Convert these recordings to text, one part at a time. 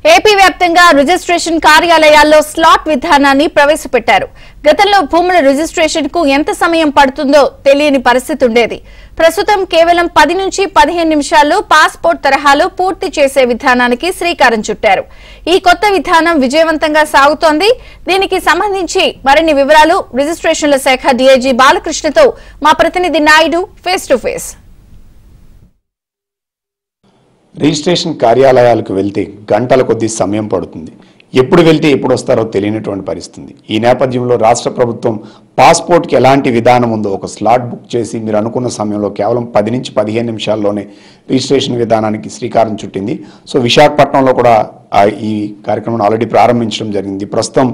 AP వ్యాప్తంగా registration కార్యాలయాల్లో slot విధానాన్ని ప్రవేశపెట్టారు. గతంలో భూముల రిజిస్ట్రేషన్ కు ఎంత సమయం పడుతుందో తెలియని పరిస్థితి ఉండేది. ప్రస్తుతం కేవలం 10 నుంచి 15 నిమిషాల్లో పాస్పోర్ట్ తరహాలో పూర్తి చేసే విధానానికి శ్రీకారం చుట్టారు. ఈ కొత్త విధానం విజయవంతంగా సాగుతోంది. దీనికి సంబంధించి మరిన్ని వివరాలు రిజిస్ట్రేషన్ల శాఖ డీఐజీ బాలకృష్ణతో మా ప్రతినిధి Naidu face to face. Registration కార్యాలయాలకు వెళ్తే గంటల కొద్దీ సమయం పడుతుంది. ఎప్పుడు వెళ్తే ఎప్పుడు వస్తారో తెలియనటువంటి పరిస్థితి. ఈ నేపథ్యంలో రాష్ట్ర ప్రభుత్వం పాస్పోర్ట్కి ఎలాంటి విధానం ఉందో ఒక స్లాట్ బుక్ చేసి మీరు అనుకున్న సమయంలో కేవలం 10 నుంచి 15 నిమిషాల్లోనే రిజిస్ట్రేషన్ విధానానికి శ్రీకారం చుట్టింది. సో విశాఖపట్నంలో కూడా ఈ కార్యక్రమం ఆల్రెడీ ప్రారంభించడం జరిగింది. ప్రస్తుతం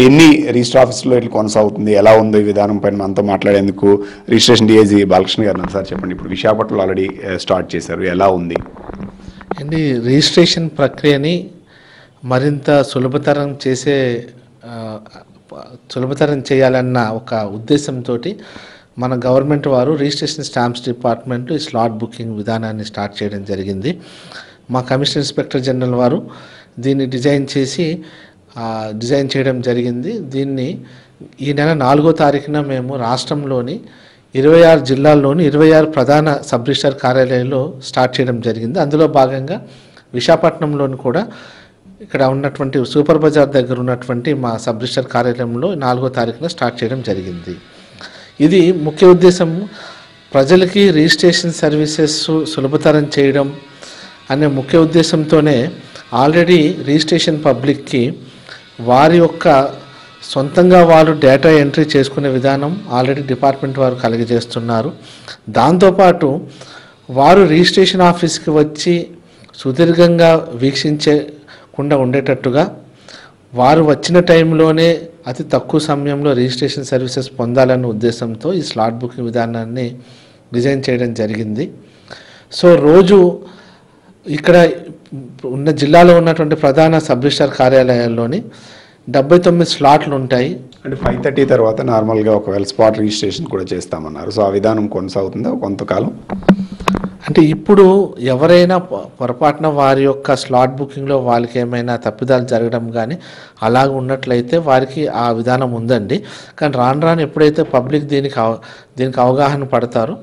ఎన్ని రిజిస్టర్ ఆఫీసులో ఇట్లా కొనసాగుతుంది, ఎలా ఉందో ఈ విధానం పైన మనతో మాట్లాడేందుకు రిజిస్ట్రేషన్ డీఐజీ బాలకృష్ణ గారు సార్ చెప్పండి. ఇప్పుడు విశాఖపట్నంలో ఆల్రెడీ స్టార్ట్ చేశారు, ఎలా ఉంది అండి? రిజిస్ట్రేషన్ ప్రక్రియని మరింత సులభతరం చేయాలన్న ఒక ఉద్దేశంతో మన గవర్నమెంట్ వారు రిజిస్ట్రేషన్ స్టాంప్స్ డిపార్ట్మెంట్ ఈ స్లాట్ బుకింగ్ విధానాన్ని స్టార్ట్ చేయడం జరిగింది. మా కమిషనర్ ఇన్స్పెక్టర్ జనరల్ వారు దీన్ని డిజైన్ చేయడం జరిగింది. దీన్ని ఈ నెల 4వ తారీఖున మేము రాష్ట్రంలోని 26 జిల్లాల్లోని 26 ప్రధాన సబ్ రిజిస్టర్ కార్యాలయాల్లో స్టార్ట్ చేయడం జరిగింది. అందులో భాగంగా విశాఖపట్నంలోని కూడా ఇక్కడ ఉన్నటువంటి సూపర్ బజార్ దగ్గర ఉన్నటువంటి మా సబ్ రిజిస్టర్ కార్యాలయంలో 4వ తారీఖున స్టార్ట్ చేయడం జరిగింది. ఇది ముఖ్య ఉద్దేశం ప్రజలకి రిజిస్ట్రేషన్ సర్వీసెస్ సులభతరం చేయడం అనే ముఖ్య ఉద్దేశంతోనే ఆల్రెడీ రిజిస్ట్రేషన్ పబ్లిక్కి వారి యొక్క సొంతంగా వాళ్ళు డేటా ఎంట్రీ చేసుకునే విధానం ఆల్రెడీ డిపార్ట్మెంట్ వారు కలిగజేస్తున్నారు. దాంతోపాటు వారు రిజిస్ట్రేషన్ ఆఫీస్కి వచ్చి సుదీర్ఘంగా వీక్షించకుండా ఉండేటట్టుగా వారు వచ్చిన టైంలోనే అతి తక్కువ సమయంలో రిజిస్ట్రేషన్ సర్వీసెస్ పొందాలన్న ఉద్దేశంతో ఈ స్లాట్ బుకింగ్ విధానాన్ని డిజైన్ చేయడం జరిగింది. సో రోజు ఇక్కడ ఉన్న జిల్లాలో ఉన్నటువంటి ప్రధాన సబ్ రిజిస్టర్ కార్యాలయాల్లోని 79 స్లాట్లు ఉంటాయి. అంటే 5:30 తర్వాత నార్మల్గా ఒకవేళ స్పాట్ రిజిస్ట్రేషన్ కూడా చేస్తామన్నారు. సో ఆ విధానం కొనసాగుతుందా కొంతకాలం? అంటే ఇప్పుడు ఎవరైనా పొరపాటున వారి యొక్క స్లాట్ బుకింగ్లో వాళ్ళకి ఏమైనా తప్పిదాలు జరగడం కానీ అలాగ ఉన్నట్లయితే వారికి ఆ విధానం ఉందండి. కానీ రాను ఎప్పుడైతే పబ్లిక్ దీనికి అవగాహన పడతారో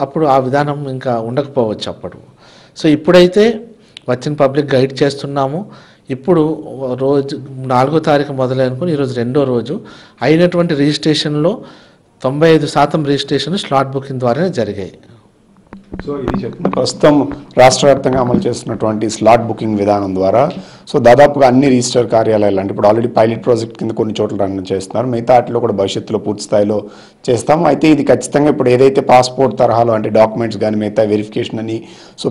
అప్పుడు ఆ విధానం ఇంకా ఉండకపోవచ్చు అప్పుడు. సో ఇప్పుడైతే వచ్చిన పబ్లిక్ గైడ్ చేస్తున్నాము. ఇప్పుడు రోజు 4వ తారీఖు మొదలనుకుని ఈరోజు 2వ రోజు అయినటువంటి రిజిస్ట్రేషన్లో 95% రిజిస్ట్రేషన్ స్లాట్ బుకింగ్ ద్వారానే జరిగాయి. సో ఇది చెప్తున్న ప్రస్తుతం రాష్ట్ర వ్యాప్తంగా అమలు చేస్తున్నటువంటి స్లాట్ బుకింగ్ విధానం ద్వారా దాదాపుగా అన్ని రిజిస్టర్ కార్యాలయాలు అంటే ఇప్పుడు ఆల్రెడీ పైలట్ ప్రాజెక్ట్ కింద కొన్ని చోట్ల రన్ చేస్తున్నారు. మిగతా వాటిలో కూడా భవిష్యత్తులో పూర్తి స్థాయిలో చేస్తాము. అయితే ఇది ఖచ్చితంగా ఇప్పుడు ఏదైతే పాస్పోర్ట్ తరహాలో అంటే డాక్యుమెంట్స్ కానీ మిగతా వెరిఫికేషన్ అని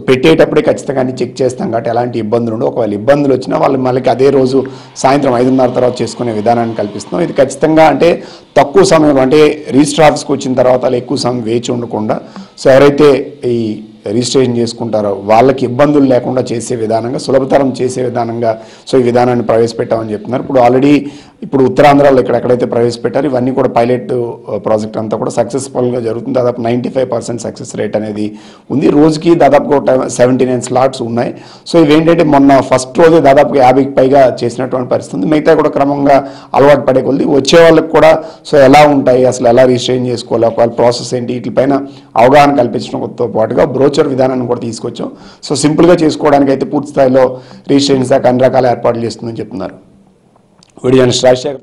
పెట్టేటప్పుడే ఖచ్చితంగా అన్ని చెక్ చేస్తాం కాబట్టి ఎలాంటి ఇబ్బందులు ఉండవు. ఒకవేళ ఇబ్బందులు వచ్చినా వాళ్ళు మళ్ళీ అదే రోజు సాయంత్రం 5:30 తర్వాత చేసుకునే విధానాన్ని కల్పిస్తున్నాం. ఇది ఖచ్చితంగా అంటే తక్కువ సమయంలో అంటే రిజిస్టర్ ఆఫీస్కి వచ్చిన తర్వాత ఎక్కువ సమయం వేచి ఉండకుండా ఎవరైతే ఈ రిజిస్ట్రేషన్ చేసుకుంటారో వాళ్ళకి ఇబ్బందులు లేకుండా చేసే విధానంగా సులభతరం చేసే విధానంగా ఈ విధానాన్ని ప్రవేశపెట్టామని చెప్తున్నారు. ఇప్పుడు ఉత్తరాంధ్రలో ఎక్కడెక్కడైతే ప్రవేశపెట్టారు ఇవన్నీ కూడా పైలట్ ప్రాజెక్ట్ అంతా కూడా సక్సెస్ఫుల్గా జరుగుతుంది. దాదాపు 95% సక్సెస్ రేట్ అనేది ఉంది. రోజుకి దాదాపుగా 79 స్లాట్స్ ఉన్నాయి. ఇవేంటంటే మొన్న ఫస్ట్ రోజే దాదాపు 50కి పైగా చేసినటువంటి పరిస్థితి. మిగతా కూడా క్రమంగా అలవాటు పడే కొద్ది వచ్చే వాళ్ళకి కూడా ఎలా ఉంటాయి, అసలు ఎలా రిజిస్ట్రేషన్ చేసుకోవాలి, ఒకవేళ ప్రాసెస్ ఏంటి, వీటిపైన అవగాహన కల్పించడంతో పాటుగా బ్రోచర్ విధానాన్ని కూడా తీసుకొచ్చాం. సింపుల్గా చేసుకోవడానికి అయితే పూర్తి స్థాయిలో రిజిస్ట్రేషన్ శాఖ అన్ని రకాల ఏర్పాట్లు చేస్తుందని చెప్తున్నారు. వీడియో రాజశేఖర్.